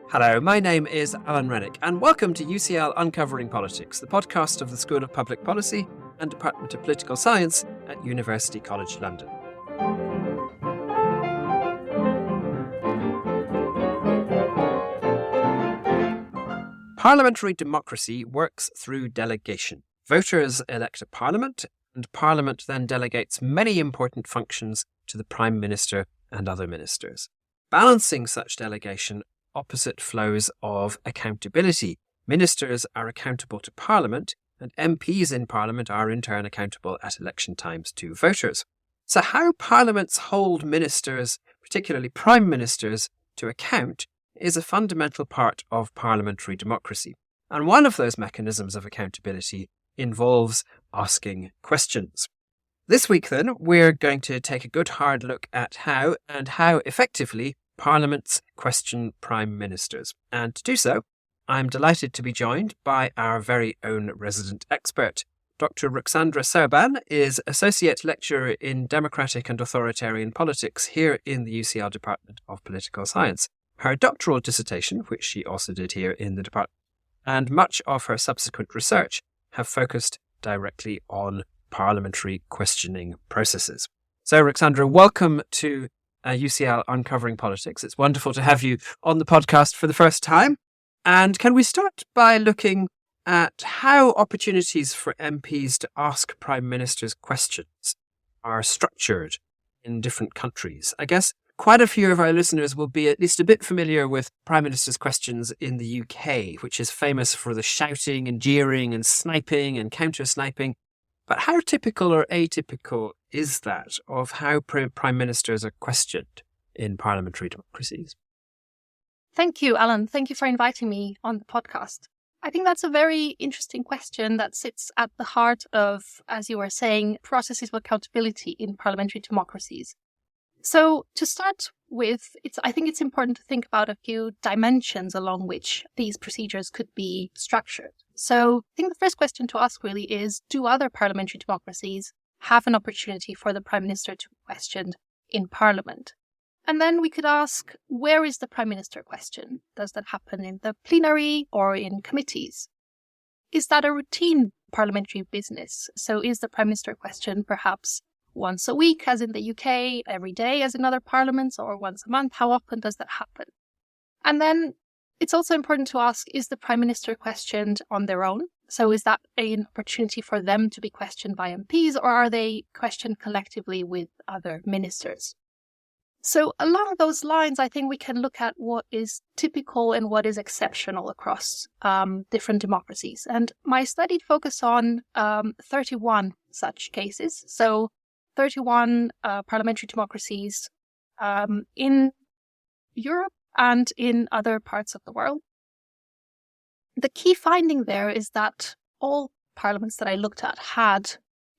Hello, my name is Alan Rennick, and welcome to UCL Uncovering Politics, the podcast of the School of Public Policy and Department of Political Science at University College London. Parliamentary democracy works through delegation. Voters elect a parliament, and Parliament then delegates many important functions to the Prime Minister and other ministers. Balancing such delegation opposite flows of accountability. Ministers are accountable to Parliament, and MPs in Parliament are in turn accountable at election times to voters. So how parliaments hold ministers, particularly prime ministers, to account is a fundamental part of parliamentary democracy. And one of those mechanisms of accountability involves asking questions. This week then, we're going to take a good hard look at how effectively parliaments question prime ministers. And to do so, I'm delighted to be joined by our very own resident expert. Dr. Ruxandra Serban is Associate Lecturer in Democratic and Authoritarian Politics here in the UCL Department of Political Science. Her doctoral dissertation, which she also did here in the department, and much of her subsequent research have focused directly on parliamentary questioning processes. So, Ruxandra, welcome to UCL Uncovering Politics. It's wonderful to have you on the podcast for the first time. And can we start by looking at how opportunities for MPs to ask Prime Ministers questions are structured in different countries? I guess quite a few of our listeners will be at least a bit familiar with Prime Minister's questions in the UK, which is famous for the shouting and jeering and sniping and counter-sniping. But how typical or atypical is that of how prime ministers are questioned in parliamentary democracies? Thank you, Alan. Thank you for inviting me on the podcast. I think that's a very interesting question that sits at the heart of, as you were saying, processes of accountability in parliamentary democracies. So to start with, I think it's important to think about a few dimensions along which these procedures could be structured. So I think the first question to ask really is, do other parliamentary democracies have an opportunity for the Prime Minister to be questioned in Parliament? And then we could ask, where is the Prime Minister questioned? Does that happen in the plenary or in committees? Is that a routine parliamentary business? So is the Prime Minister questioned perhaps once a week, as in the UK, every day, as in other parliaments, or once a month? How often does that happen? And then it's also important to ask, is the Prime Minister questioned on their own? So is that an opportunity for them to be questioned by MPs, or are they questioned collectively with other ministers? So along those lines, I think we can look at what is typical and what is exceptional across different democracies. And my study focused on 31 such cases. So 31 parliamentary democracies in Europe and in other parts of the world. The key finding there is that all parliaments that I looked at had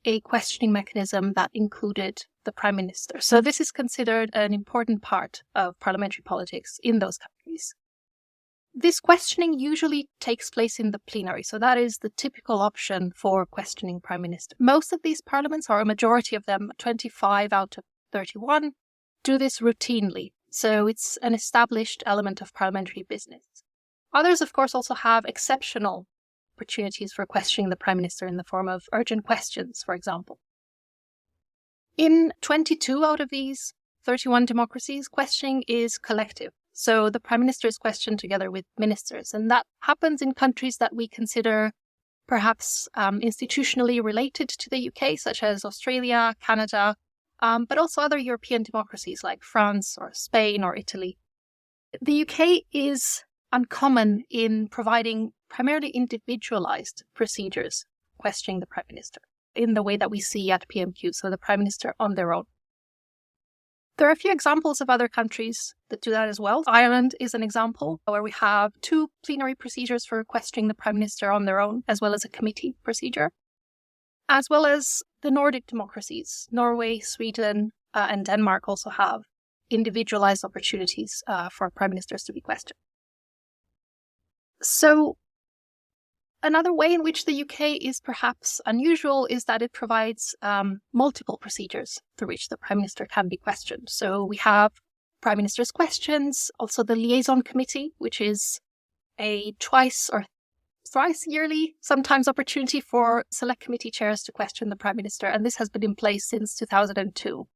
a questioning mechanism that included the Prime Minister. So this is considered an important part of parliamentary politics in those countries. This questioning usually takes place in the plenary. So that is the typical option for questioning Prime Minister. Most of these parliaments, or a majority of them, 25 out of 31, do this routinely. So it's an established element of parliamentary business. Others, of course, also have exceptional opportunities for questioning the Prime Minister in the form of urgent questions, for example. In 22 out of these 31 democracies, questioning is collective. So the Prime Minister is questioned together with ministers. And that happens in countries that we consider perhaps institutionally related to the UK, such as Australia, Canada, but also other European democracies like France or Spain or Italy. The UK is uncommon in providing primarily individualized procedures questioning the Prime Minister in the way that we see at PMQ, so the Prime Minister on their own. There are a few examples of other countries that do that as well. Ireland is an example where we have 2 plenary procedures for questioning the Prime Minister on their own, as well as a committee procedure, as well as the Nordic democracies. Norway, Sweden, and Denmark also have individualized opportunities for prime ministers to be questioned. So another way in which the UK is perhaps unusual is that it provides multiple procedures through which the Prime Minister can be questioned. So we have Prime Minister's questions, also the Liaison Committee, which is a twice or thrice yearly, sometimes opportunity for select committee chairs to question the Prime Minister, and this has been in place since 2002.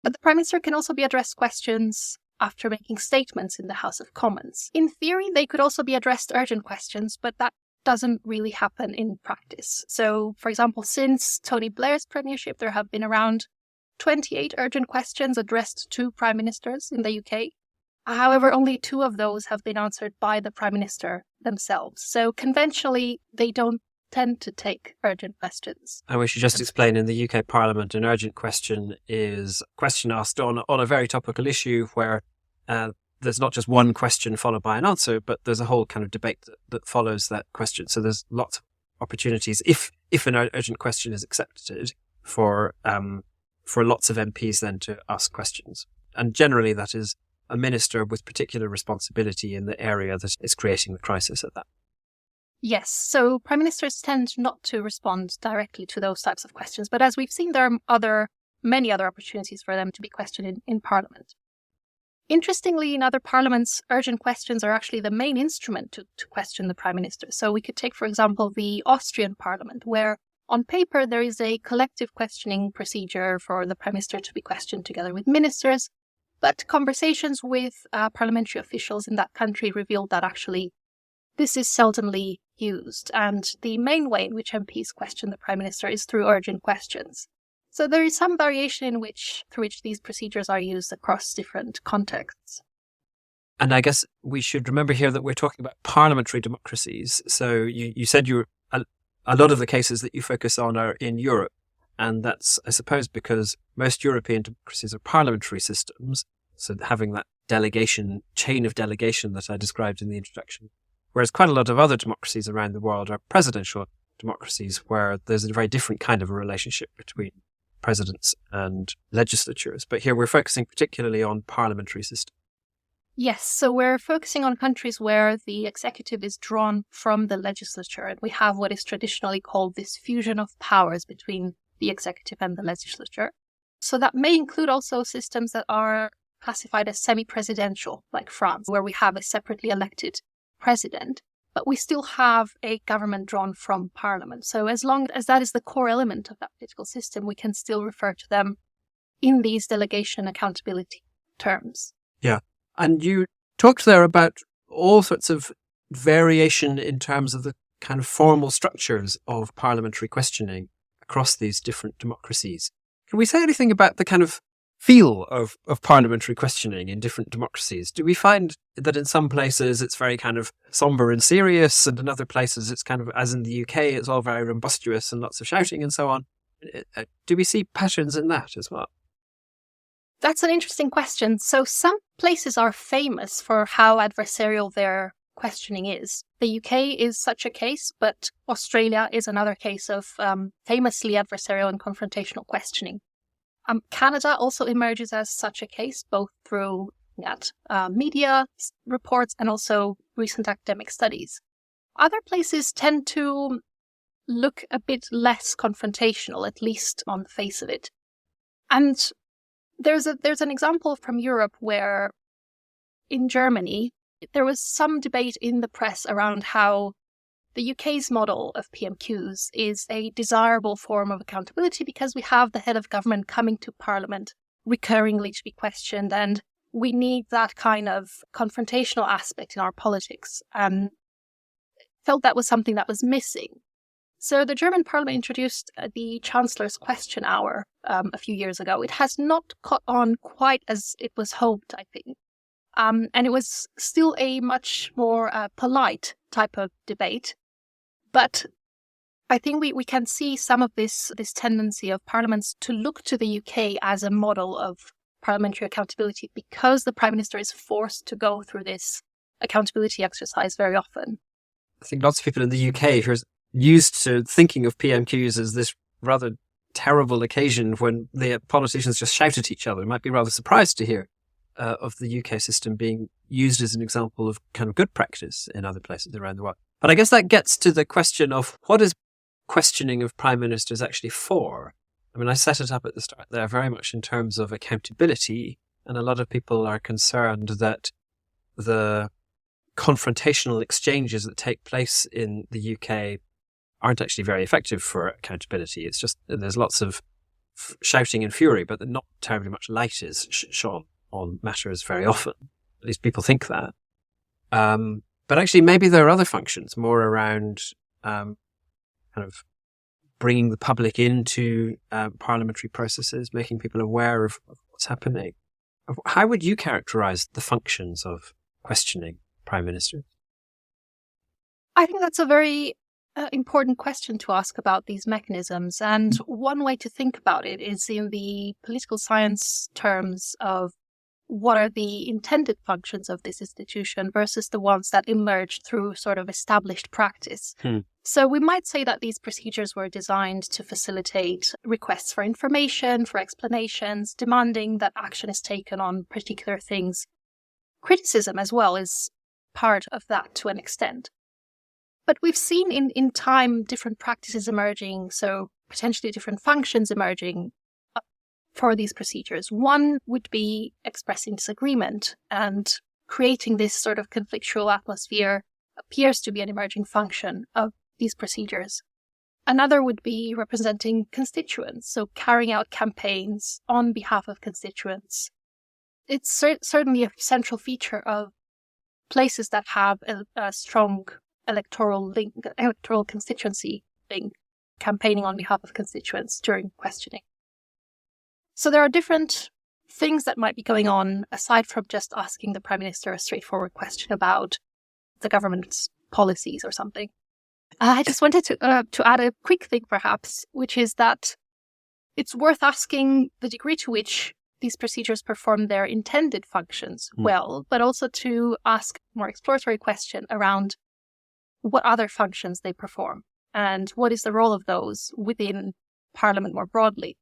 But the Prime Minister can also be addressed questions after making statements in the House of Commons. In theory, they could also be addressed urgent questions, but that doesn't really happen in practice. So, for example, since Tony Blair's premiership, there have been around 28 urgent questions addressed to Prime Ministers in the UK. However, only 2 of those have been answered by the Prime Minister themselves. So conventionally, they don't tend to take urgent questions. And we should just explain, in the UK Parliament, an urgent question is a question asked on a very topical issue where there's not just one question followed by an answer, but there's a whole kind of debate that follows that question. So there's lots of opportunities, if an urgent question is accepted, for lots of MPs then to ask questions. And generally that is a minister with particular responsibility in the area that is creating the crisis at that. Yes, so Prime Ministers tend not to respond directly to those types of questions, but as we've seen, there are many other opportunities for them to be questioned in Parliament. Interestingly, in other parliaments, urgent questions are actually the main instrument to question the Prime Minister. So we could take, for example, the Austrian Parliament, where on paper there is a collective questioning procedure for the Prime Minister to be questioned together with ministers. But conversations with parliamentary officials in that country revealed that actually this is seldomly used. And the main way in which MPs question the Prime Minister is through urgent questions. So there is some variation through which these procedures are used across different contexts. And I guess we should remember here that we're talking about parliamentary democracies. So you said a lot of the cases that you focus on are in Europe. And that's, I suppose, because most European democracies are parliamentary systems. So having that chain of delegation that I described in the introduction. Whereas quite a lot of other democracies around the world are presidential democracies, where there's a very different kind of a relationship between presidents and legislatures. But here we're focusing particularly on parliamentary systems. Yes, so we're focusing on countries where the executive is drawn from the legislature, and we have what is traditionally called this fusion of powers between the executive and the legislature. So that may include also systems that are classified as semi-presidential, like France, where we have a separately elected president, but we still have a government drawn from parliament. So as long as that is the core element of that political system, we can still refer to them in these delegation accountability terms. Yeah. And you talked there about all sorts of variation in terms of the kind of formal structures of parliamentary questioning across these different democracies. Can we say anything about the kind of feel of parliamentary questioning in different democracies? Do we find that in some places it's very kind of somber and serious, and in other places it's kind of, as in the UK, it's all very rumbustious and lots of shouting and so on? Do we see patterns in that as well? That's an interesting question. So some places are famous for how adversarial their questioning is. The UK is such a case, but Australia is another case of famously adversarial and confrontational questioning. Canada also emerges as such a case, both through media reports and also recent academic studies. Other places tend to look a bit less confrontational, at least on the face of it. And there's an example from Europe where in Germany, there was some debate in the press around how the UK's model of PMQs is a desirable form of accountability because we have the head of government coming to Parliament recurringly to be questioned, and we need that kind of confrontational aspect in our politics. Felt that was something that was missing. So the German Parliament introduced the Chancellor's Question Hour a few years ago. It has not caught on quite as it was hoped, I think. And it was still a much more polite type of debate. But I think we can see some of this tendency of parliaments to look to the UK as a model of parliamentary accountability because the Prime Minister is forced to go through this accountability exercise very often. I think lots of people in the UK who are used to thinking of PMQs as this rather terrible occasion when the politicians just shout at each other might be rather surprised to hear of the UK system being used as an example of kind of good practice in other places around the world. But I guess that gets to the question of what is questioning of prime ministers actually for? I mean, I set it up at the start there very much in terms of accountability And a lot of people are concerned that the confrontational exchanges that take place in the UK aren't actually very effective for accountability. It's just there's lots of shouting and fury, but not terribly much light is shone on matters very often. At least people think that. But actually, maybe there are other functions more around kind of bringing the public into parliamentary processes, making people aware of what's happening. How would you characterise the functions of questioning Prime Minister? I think that's a very important question to ask about these mechanisms. And one way to think about it is in the political science terms of what are the intended functions of this institution versus the ones that emerged through sort of established practice. So we might say that these procedures were designed to facilitate requests for information, for explanations, demanding that action is taken on particular things. Criticism as well is part of that to an extent. But we've seen in time different practices emerging, so potentially different functions emerging for these procedures. One would be expressing disagreement, and creating this sort of conflictual atmosphere appears to be an emerging function of these procedures. Another would be representing constituents, so carrying out campaigns on behalf of constituents. It's certainly a central feature of places that have a strong electoral constituency link, campaigning on behalf of constituents during questioning. So there are different things that might be going on aside from just asking the Prime Minister a straightforward question about the government's policies or something. I just wanted to add a quick thing, perhaps, which is that it's worth asking the degree to which these procedures perform their intended functions well, but also to ask a more exploratory question around what other functions they perform and what is the role of those within Parliament more broadly.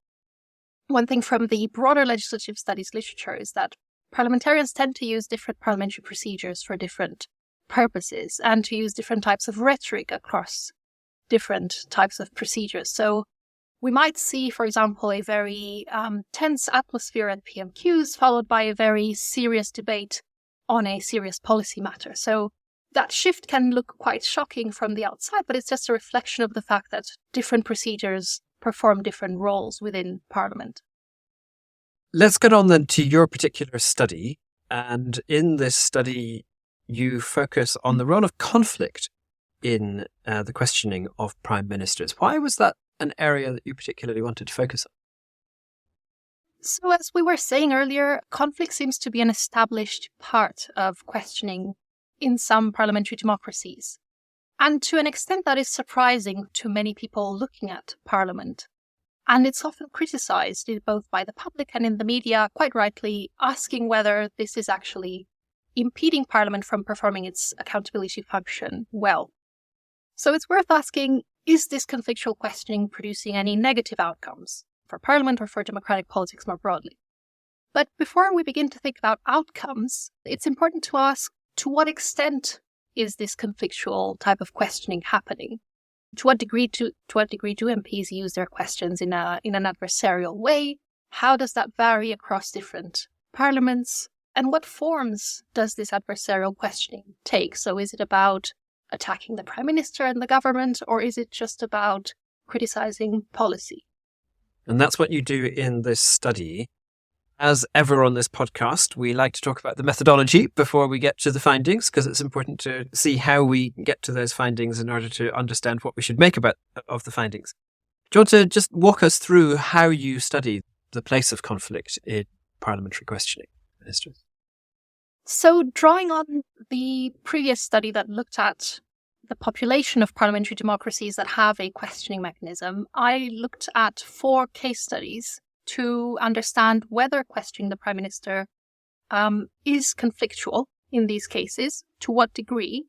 One thing from the broader legislative studies literature is that parliamentarians tend to use different parliamentary procedures for different purposes and to use different types of rhetoric across different types of procedures. So we might see, for example, a very tense atmosphere at PMQs followed by a very serious debate on a serious policy matter. So that shift can look quite shocking from the outside, but it's just a reflection of the fact that different procedures perform different roles within Parliament. Let's get on then to your particular study. And in this study, you focus on the role of conflict in the questioning of prime ministers. Why was that an area that you particularly wanted to focus on? So as we were saying earlier, conflict seems to be an established part of questioning in some parliamentary democracies. And to an extent that is surprising to many people looking at Parliament. And it's often criticized both by the public and in the media, quite rightly, asking whether this is actually impeding Parliament from performing its accountability function well. So it's worth asking, is this conflictual questioning producing any negative outcomes for Parliament or for democratic politics more broadly? But before we begin to think about outcomes, it's important to ask, to what extent is this conflictual type of questioning happening? To what degree do MPs use their questions in an adversarial way? How does that vary across different parliaments? And what forms does this adversarial questioning take? So is it about attacking the Prime Minister and the government, or is it just about criticizing policy? And that's what you do in this study. As ever on this podcast, we like to talk about the methodology before we get to the findings, because it's important to see how we get to those findings in order to understand what we should make of the findings. Do you want to just walk us through how you study the place of conflict in parliamentary questioning, Minister? So drawing on the previous study that looked at the population of parliamentary democracies that have a questioning mechanism, I looked at 4 case studies to understand whether questioning the Prime Minister is conflictual in these cases, to what degree,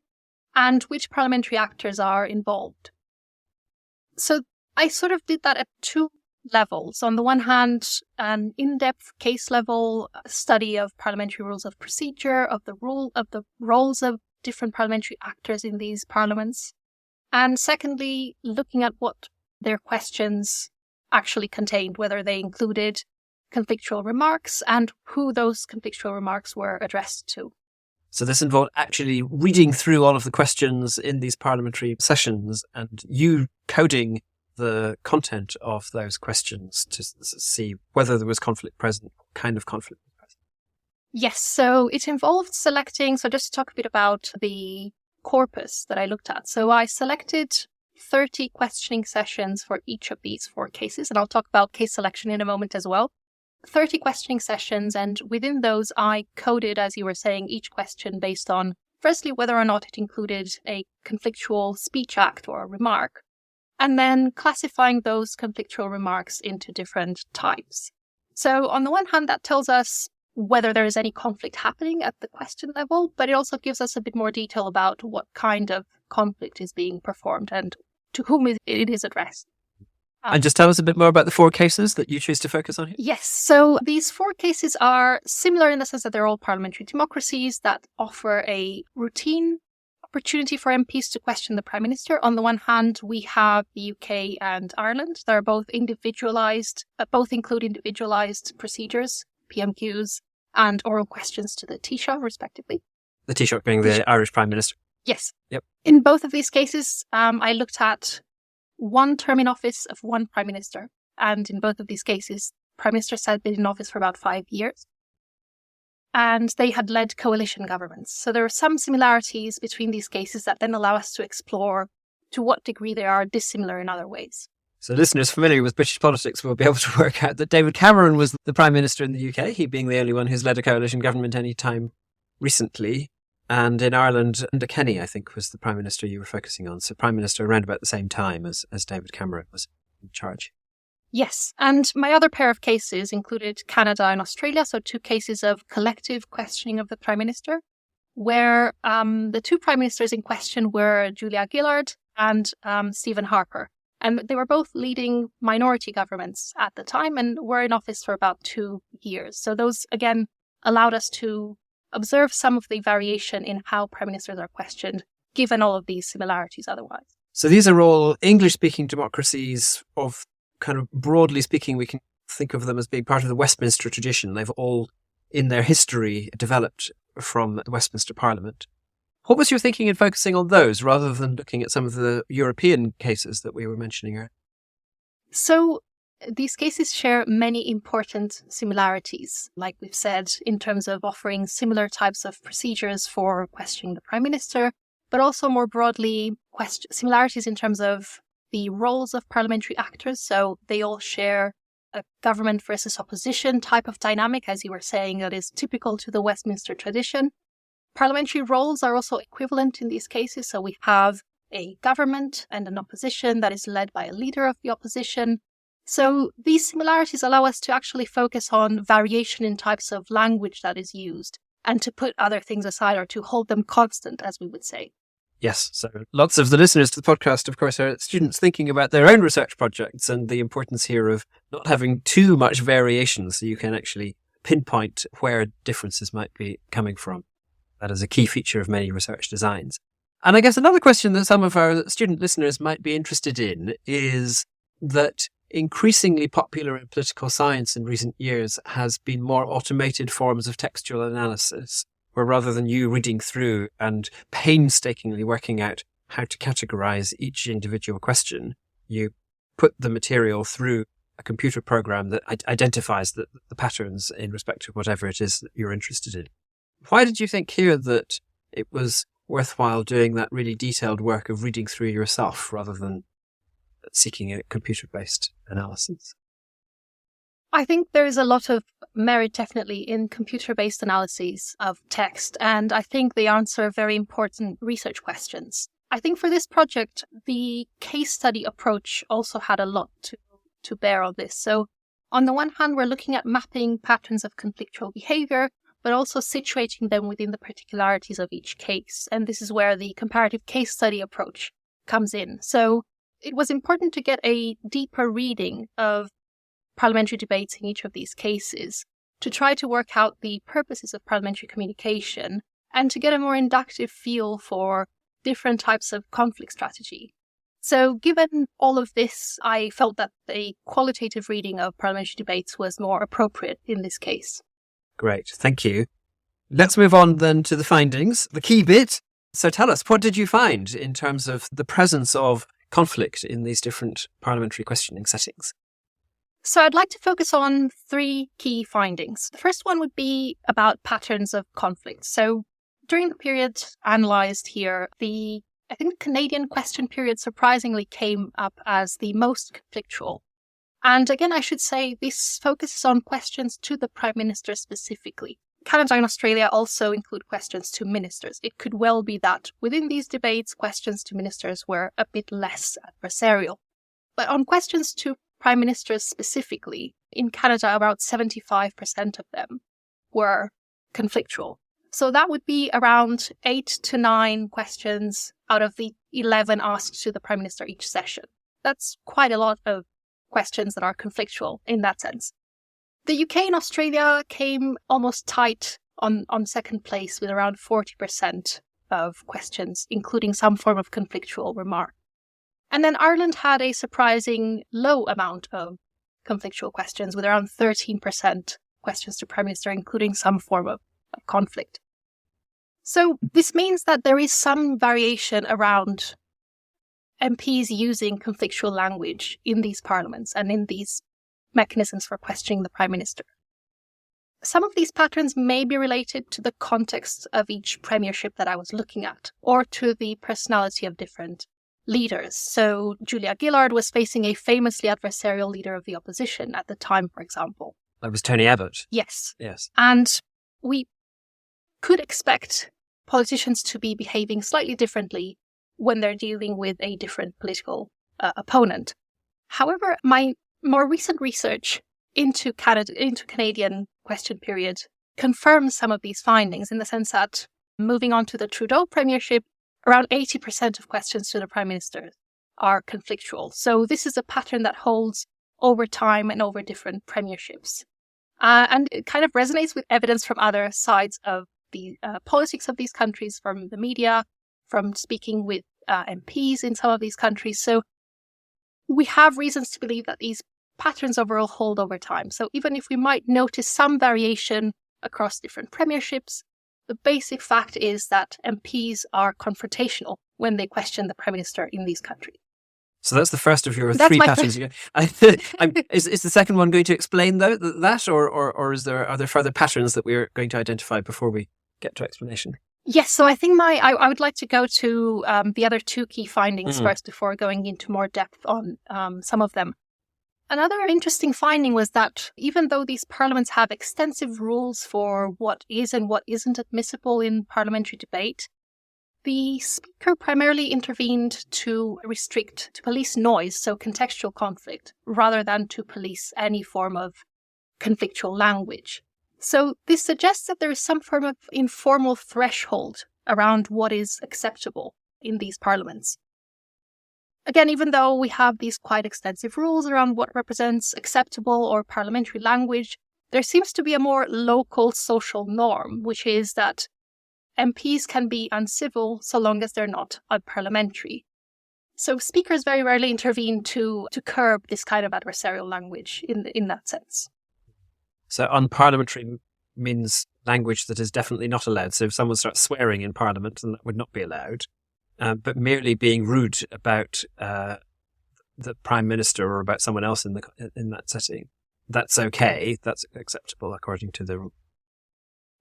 and which parliamentary actors are involved. So I sort of did that at 2 levels. On the one hand, an in-depth case level study of parliamentary rules of procedure, of the roles of different parliamentary actors in these parliaments. And secondly, looking at what their questions actually contained, whether they included conflictual remarks and who those conflictual remarks were addressed to. So this involved actually reading through all of the questions in these parliamentary sessions and you coding the content of those questions to see whether there was conflict present, what kind of conflict was present. Yes, so it involved selecting, so just to talk a bit about the corpus that I looked at. So I selected 30 questioning sessions for each of these 4 cases, and I'll talk about case selection in a moment as well. 30 questioning sessions, and within those I coded, as you were saying, each question based on, firstly, whether or not it included a conflictual speech act or a remark, and then classifying those conflictual remarks into different types. So on the one hand, that tells us whether there is any conflict happening at the question level, but it also gives us a bit more detail about what kind of conflict is being performed and to whom it is addressed. And just tell us a bit more about the 4 cases that you choose to focus on here. Yes, so these 4 cases are similar in the sense that they're all parliamentary democracies that offer a routine opportunity for MPs to question the Prime Minister. On the one hand, we have the UK and Ireland. They're both individualised, both include individualised procedures, PMQs, and oral questions to the Taoiseach, respectively. The Taoiseach being the Irish Prime Minister. Yes. Yep. In both of these cases, I looked at one term in office of one Prime Minister. And in both of these cases, Prime Ministers had been in office for about 5 years. And they had led coalition governments. So there are some similarities between these cases that then allow us to explore to what degree they are dissimilar in other ways. So listeners familiar with British politics will be able to work out that David Cameron was the Prime Minister in the UK, he being the only one who's led a coalition government any time recently. And in Ireland, under Kenny, I think, was the Prime Minister you were focusing on. So Prime Minister around about the same time as David Cameron was in charge. Yes, and my other pair of cases included Canada and Australia, so 2 cases of collective questioning of the Prime Minister, where the 2 Prime Ministers in question were Julia Gillard and Stephen Harper. And they were both leading minority governments at the time and were in office for about 2 years. So those, again, allowed us to observe some of the variation in how Prime Ministers are questioned, given all of these similarities otherwise. So these are all English-speaking democracies of kind of broadly speaking, we can think of them as being part of the Westminster tradition. They've all, in their history, developed from the Westminster Parliament. What was your thinking in focusing on those rather than looking at some of the European cases that we were mentioning earlier? So these cases share many important similarities, like we've said, in terms of offering similar types of procedures for questioning the Prime Minister, but also more broadly, similarities in terms of the roles of parliamentary actors. So they all share a government versus opposition type of dynamic, as you were saying, that is typical to the Westminster tradition. Parliamentary roles are also equivalent in these cases. So we have a government and an opposition that is led by a leader of the opposition. So these similarities allow us to actually focus on variation in types of language that is used and to put other things aside or to hold them constant, as we would say. Yes, so lots of the listeners to the podcast, of course, are students thinking about their own research projects and the importance here of not having too much variation so you can actually pinpoint where differences might be coming from. That is a key feature of many research designs. And I guess another question that some of our student listeners might be interested in is that increasingly popular in political science in recent years has been more automated forms of textual analysis, where rather than you reading through and painstakingly working out how to categorize each individual question, you put the material through a computer program that identifies the patterns in respect to whatever it is that you're interested in. Why did you think here that it was worthwhile doing that really detailed work of reading through yourself rather than seeking a computer-based analysis? I think there is a lot of merit definitely in computer-based analyses of text, and I think they answer very important research questions. I think for this project, the case study approach also had a lot to bear on this. So on the one hand, we're looking at mapping patterns of conflictual behavior, but also situating them within the particularities of each case. And this is where the comparative case study approach comes in. So it was important to get a deeper reading of parliamentary debates in each of these cases to try to work out the purposes of parliamentary communication and to get a more inductive feel for different types of conflict strategy. So given all of this, I felt that a qualitative reading of parliamentary debates was more appropriate in this case. Great, thank you. Let's move on then to the findings, the key bit. So tell us, what did you find in terms of the presence of conflict in these different parliamentary questioning settings? So I'd like to focus on 3 key findings. The first one would be about patterns of conflict. So during the period analysed here, I think the Canadian question period surprisingly came up as the most conflictual. And again, I should say this focuses on questions to the Prime Minister specifically. Canada and Australia also include questions to ministers. It could well be that within these debates, questions to ministers were a bit less adversarial. But on questions to Prime Ministers specifically, in Canada, about 75% of them were conflictual. So that would be around 8 to 9 questions out of the 11 asked to the Prime Minister each session. That's quite a lot of questions that are conflictual in that sense. The UK and Australia came almost tight on second place with around 40% of questions, including some form of conflictual remark. And then Ireland had a surprising low amount of conflictual questions, with around 13% questions to Prime Minister, including some form of conflict. So this means that there is some variation around MPs using conflictual language in these parliaments and in these mechanisms for questioning the Prime Minister. Some of these patterns may be related to the context of each premiership that I was looking at, or to the personality of different leaders. So Julia Gillard was facing a famously adversarial leader of the opposition at the time, for example. That was Tony Abbott. Yes. Yes. And we could expect politicians to be behaving slightly differently when they're dealing with a different political opponent. However, my more recent research into Canadian question period confirms some of these findings, in the sense that moving on to the Trudeau premiership, around 80% of questions to the Prime Minister are conflictual. So this is a pattern that holds over time and over different premierships. And it kind of resonates with evidence from other sides of the politics of these countries, from the media, from speaking with MPs in some of these countries. So we have reasons to believe that these patterns overall hold over time. So even if we might notice some variation across different premierships, the basic fact is that MPs are confrontational when they question the Prime Minister in these countries. So that's the first of your 3 patterns. Is the second one going to explain that, or are there further patterns that we're going to identify before we get to explanation? Yes, so I think I would like to go to the other 2 key findings first before going into more depth on some of them. Another interesting finding was that even though these parliaments have extensive rules for what is and what isn't admissible in parliamentary debate, the Speaker primarily intervened to police noise, so contextual conflict, rather than to police any form of conflictual language. So this suggests that there is some form of informal threshold around what is acceptable in these parliaments. Again, even though we have these quite extensive rules around what represents acceptable or parliamentary language, there seems to be a more local social norm, which is that MPs can be uncivil so long as they're not unparliamentary. So speakers very rarely intervene to curb this kind of adversarial language in that sense. So unparliamentary means language that is definitely not allowed. So if someone starts swearing in Parliament, then that would not be allowed. But merely being rude about the Prime Minister or about someone else in that setting, that's okay. That's acceptable according to the rule.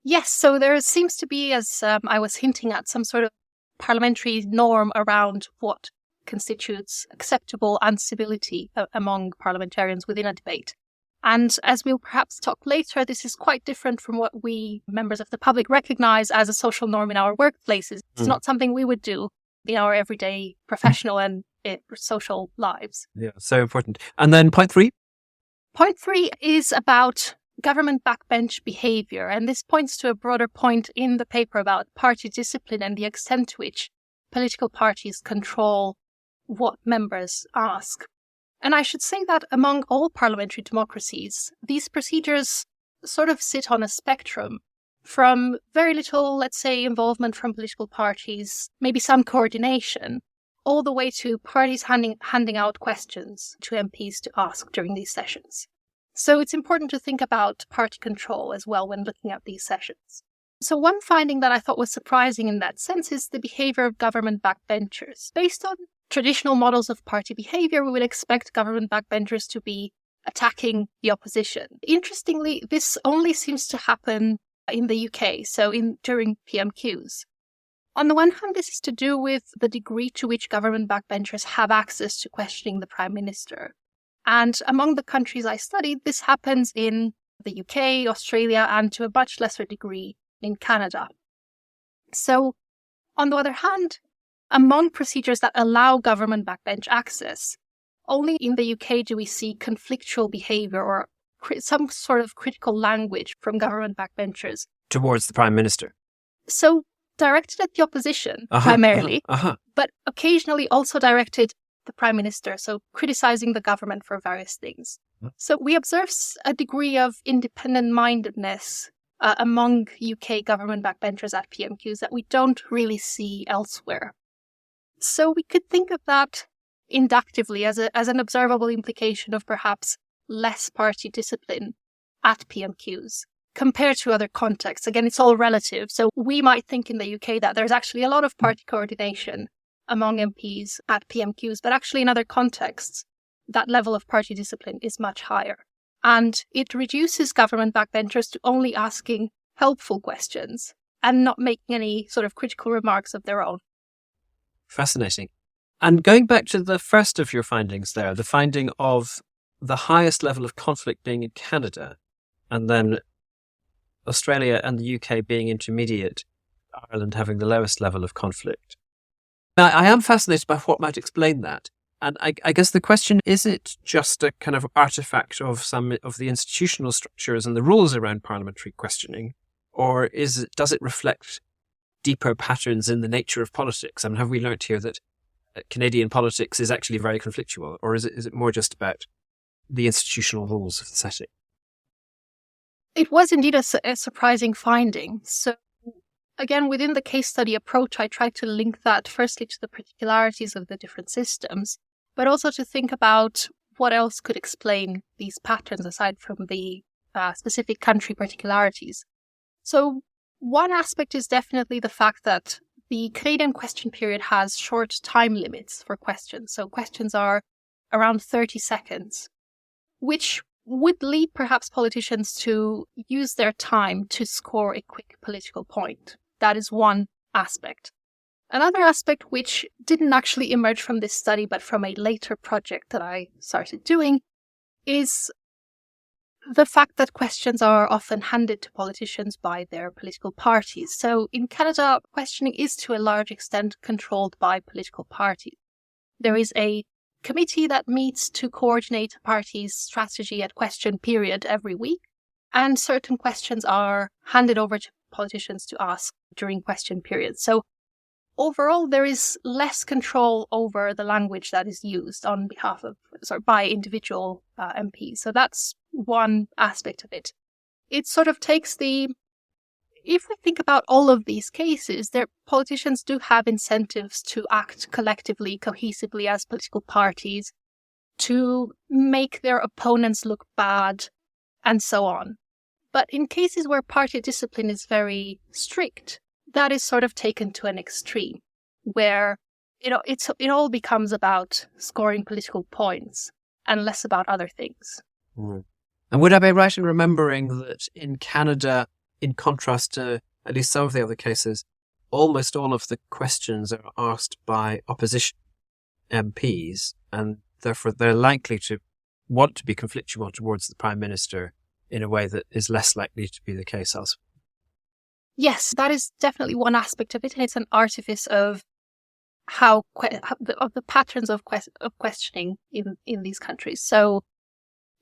Yes, so there seems to be, as I was hinting at, some sort of parliamentary norm around what constitutes acceptable uncivility among parliamentarians within a debate. And as we'll perhaps talk later, this is quite different from what we, members of the public, recognize as a social norm in our workplaces. It's not something we would do in our everyday professional and social lives. Yeah, so important. And then point 3? Point 3 is about government backbench behaviour, and this points to a broader point in the paper about party discipline and the extent to which political parties control what members ask. And I should say that among all parliamentary democracies, these procedures sort of sit on a spectrum from very little, let's say, involvement from political parties, maybe some coordination, all the way to parties handing out questions to MPs to ask during these sessions. So it's important to think about party control as well when looking at these sessions. So one finding that I thought was surprising in that sense is the behavior of government backbenchers. Based on traditional models of party behavior, we would expect government backbenchers to be attacking the opposition. Interestingly, this only seems to happen in the UK, so during PMQs. On the one hand, this is to do with the degree to which government backbenchers have access to questioning the Prime Minister. And among the countries I studied, this happens in the UK, Australia, and to a much lesser degree in Canada. So, on the other hand, among procedures that allow government backbench access, only in the UK do we see conflictual behavior or some sort of critical language from government backbenchers towards the Prime Minister. So, directed at the opposition primarily, but occasionally also directed the Prime Minister, so criticizing the government for various things. So we observe a degree of independent-mindedness among UK government backbenchers at PMQs that we don't really see elsewhere. So we could think of that inductively as an observable implication of perhaps less party discipline at PMQs compared to other contexts. Again, it's all relative. So we might think in the UK that there's actually a lot of party coordination among MPs at PMQs, but actually in other contexts, that level of party discipline is much higher. And it reduces government backbenchers to only asking helpful questions and not making any sort of critical remarks of their own. Fascinating. And going back to the first of your findings there, the finding of the highest level of conflict being in Canada, and then Australia and the UK being intermediate, Ireland having the lowest level of conflict. Now, I am fascinated by what might explain that. And I guess the question, is it just a kind of artifact of some of the institutional structures and the rules around parliamentary questioning, or does it reflect deeper patterns in the nature of politics? I mean, have we learnt here that Canadian politics is actually very conflictual, or is it more just about the institutional rules of the setting? It was indeed a surprising finding. So again, within the case study approach, I tried to link that firstly to the particularities of the different systems, but also to think about what else could explain these patterns aside from the specific country particularities. So one aspect is definitely the fact that the Canadian question period has short time limits for questions. So questions are around 30 seconds, which would lead perhaps politicians to use their time to score a quick political point. That is one aspect. Another aspect, which didn't actually emerge from this study, but from a later project that I started doing, is the fact that questions are often handed to politicians by their political parties. So in Canada, questioning is to a large extent controlled by political parties. There is a committee that meets to coordinate a party's strategy at question period every week, and certain questions are handed over to politicians to ask during question periods. So overall, there is less control over the language that is used on behalf of, by individual MPs. So that's one aspect of it. It sort of takes if we think about all of these cases, politicians do have incentives to act collectively, cohesively as political parties, to make their opponents look bad, and so on. But in cases where party discipline is very strict, that is sort of taken to an extreme, where it all becomes about scoring political points and less about other things. Mm. And would I be right in remembering that in Canada, in contrast to at least some of the other cases, almost all of the questions are asked by opposition MPs, and therefore they're likely to want to be conflictual towards the Prime Minister in a way that is less likely to be the case elsewhere? Yes, that is definitely one aspect of it, and it's an artifice of the patterns of questioning in these countries. So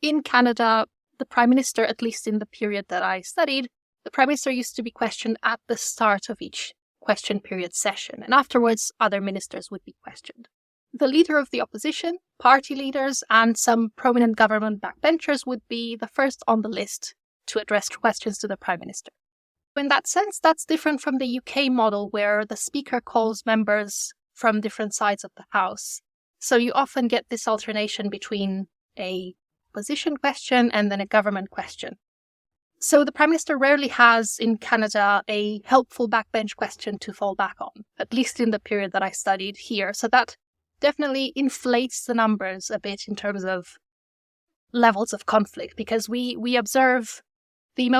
in Canada, the Prime Minister, at least in the period that I studied, the Prime Minister used to be questioned at the start of each question period session, and afterwards other ministers would be questioned. The leader of the opposition, party leaders, and some prominent government backbenchers would be the first on the list to address questions to the Prime Minister. In that sense, that's different from the UK model, where the Speaker calls members from different sides of the House. So you often get this alternation between a opposition question and then a government question. So the Prime Minister rarely has in Canada a helpful backbench question to fall back on, at least in the period that I studied here. So that definitely inflates the numbers a bit in terms of levels of conflict, because we observe the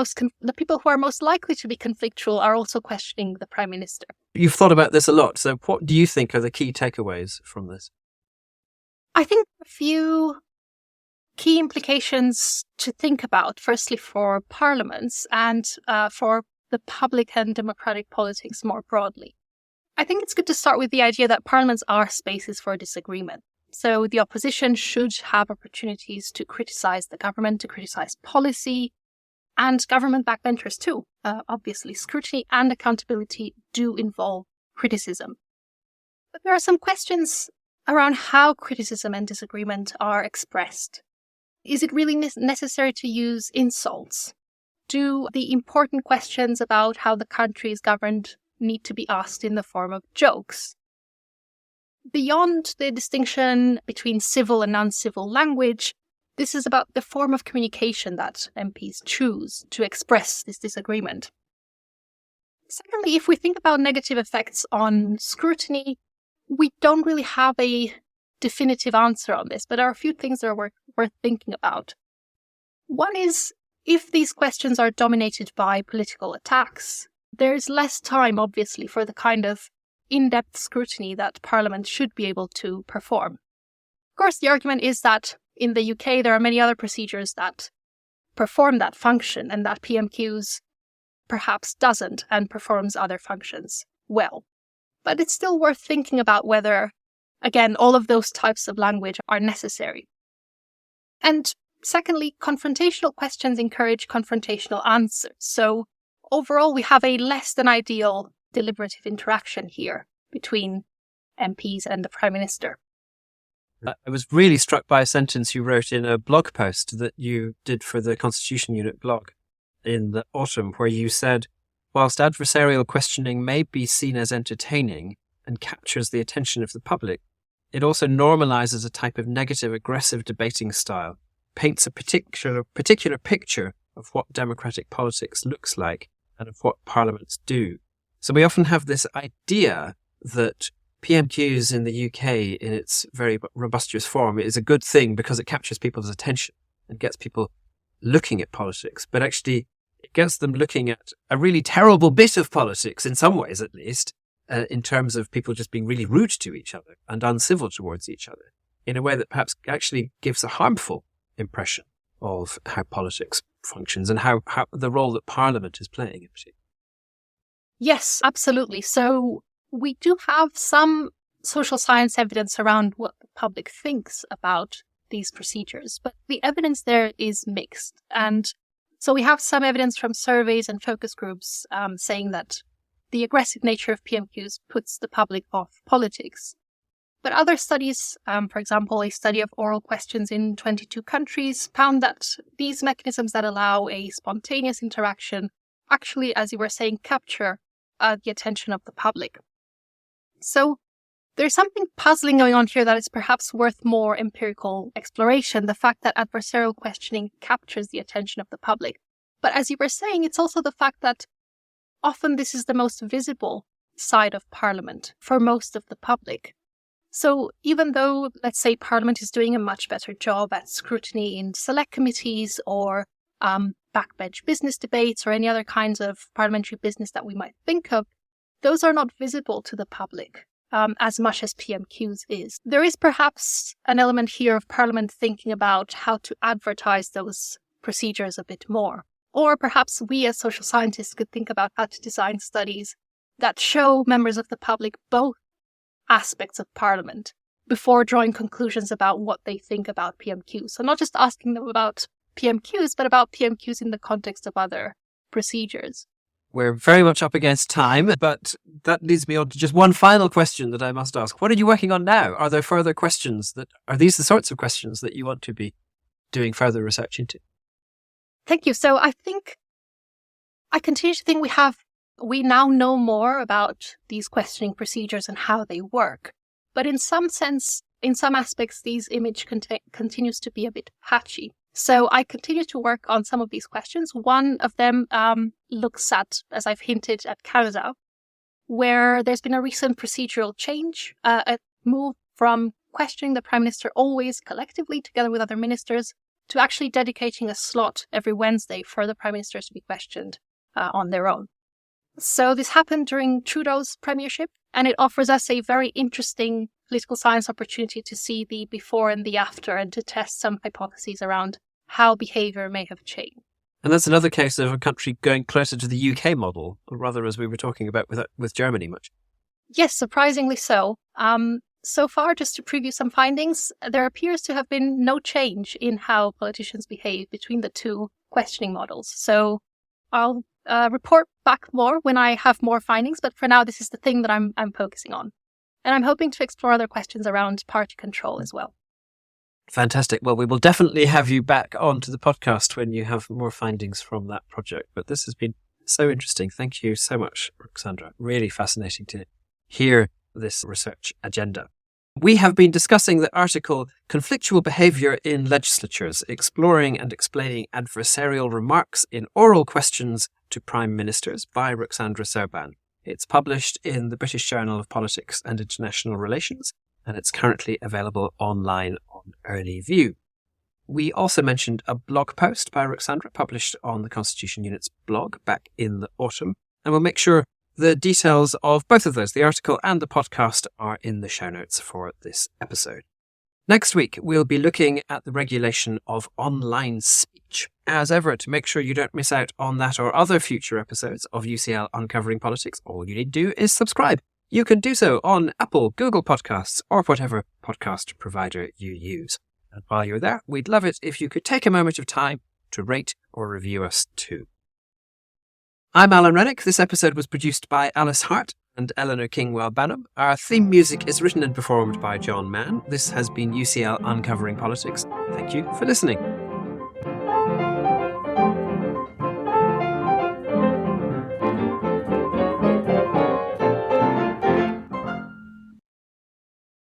people who are most likely to be conflictual are also questioning the Prime Minister. You've thought about this a lot. So what do you think are the key takeaways from this? I think a few key implications to think about, firstly for parliaments and for the public and democratic politics more broadly. I think it's good to start with the idea that parliaments are spaces for disagreement. So the opposition should have opportunities to criticize the government, to criticize policy, and government backbenchers too. Obviously, scrutiny and accountability do involve criticism. But there are some questions around how criticism and disagreement are expressed. Is it really necessary to use insults? Do the important questions about how the country is governed need to be asked in the form of jokes? Beyond the distinction between civil and uncivil language, this is about the form of communication that MPs choose to express this disagreement. Secondly, if we think about negative effects on scrutiny, we don't really have a definitive answer on this, but there are a few things that are worth thinking about. One is, if these questions are dominated by political attacks, there's less time, obviously, for the kind of in-depth scrutiny that Parliament should be able to perform. Of course, the argument is that in the UK, there are many other procedures that perform that function, and that PMQs perhaps doesn't and performs other functions well. But it's still worth thinking about whether, again, all of those types of language are necessary. And secondly, confrontational questions encourage confrontational answers. So overall, we have a less than ideal deliberative interaction here between MPs and the Prime Minister. I was really struck by a sentence you wrote in a blog post that you did for the Constitution Unit blog in the autumn, where you said, whilst adversarial questioning may be seen as entertaining and captures the attention of the public, it also normalizes a type of negative, aggressive debating style, paints a particular picture of what democratic politics looks like and of what parliaments do. So we often have this idea that PMQs in the UK, in its very robustious form, is a good thing because it captures people's attention and gets people looking at politics. But actually, it gets them looking at a really terrible bit of politics, in some ways at least, in terms of people just being really rude to each other and uncivil towards each other, in a way that perhaps actually gives a harmful impression of how politics functions and how the role that Parliament is playing in particular. Yes, absolutely. So we do have some social science evidence around what the public thinks about these procedures, but the evidence there is mixed. And so we have some evidence from surveys and focus groups saying that the aggressive nature of PMQs puts the public off politics. But other studies, for example, a study of oral questions in 22 countries, found that these mechanisms that allow a spontaneous interaction actually, as you were saying, capture the attention of the public. So there's something puzzling going on here that is perhaps worth more empirical exploration, the fact that adversarial questioning captures the attention of the public. But as you were saying, it's also the fact that often this is the most visible side of Parliament for most of the public. So even though, let's say, Parliament is doing a much better job at scrutiny in select committees or backbench business debates or any other kinds of parliamentary business that we might think of, those are not visible to the public as much as PMQs is. There is perhaps an element here of Parliament thinking about how to advertise those procedures a bit more. Or perhaps we as social scientists could think about how to design studies that show members of the public both aspects of Parliament before drawing conclusions about what they think about PMQs. So not just asking them about PMQs, but about PMQs in the context of other procedures. We're very much up against time, but that leads me on to just one final question that I must ask. What are you working on now? Are there further questions are these the sorts of questions that you want to be doing further research into? Thank you. So I continue to think we have We now know more about these questioning procedures and how they work. But in some sense, in some aspects, these image continues to be a bit patchy. So I continue to work on some of these questions. One of them looks at, as I've hinted, at Canada, where there's been a recent procedural change, a move from questioning the Prime Minister always collectively together with other ministers to actually dedicating a slot every Wednesday for the Prime Ministers to be questioned on their own. So this happened during Trudeau's premiership, and it offers us a very interesting political science opportunity to see the before and the after and to test some hypotheses around how behaviour may have changed. And that's another case of a country going closer to the UK model, or rather, as we were talking about with Germany much. Yes, surprisingly so. So far, just to preview some findings, there appears to have been no change in how politicians behave between the two questioning models. So I'll report back more when I have more findings, but for now, this is the thing that I'm focusing on. And I'm hoping to explore other questions around party control as well. Fantastic. Well, we will definitely have you back onto the podcast when you have more findings from that project. But this has been so interesting. Thank you so much, Ruxandra. Really fascinating to hear this research agenda. We have been discussing the article Conflictual Behaviour in Legislatures, Exploring and Explaining Adversarial Remarks in Oral Questions to Prime Ministers by Ruxandra Serban. It's published in the British Journal of Politics and International Relations, and it's currently available online on Early View. We also mentioned a blog post by Ruxandra published on the Constitution Unit's blog back in the autumn, and we'll make sure the details of both of those, the article and the podcast, are in the show notes for this episode. Next week, we'll be looking at the regulation of online speech. As ever, to make sure you don't miss out on that or other future episodes of UCL Uncovering Politics, all you need to do is subscribe. You can do so on Apple, Google Podcasts, or whatever podcast provider you use. And while you're there, we'd love it if you could take a moment of time to rate or review us too. I'm Alan Rennick. This episode was produced by Alice Hart and Eleanor Kingwell-Banham. Our theme music is written and performed by John Mann. This has been UCL Uncovering Politics. Thank you for listening.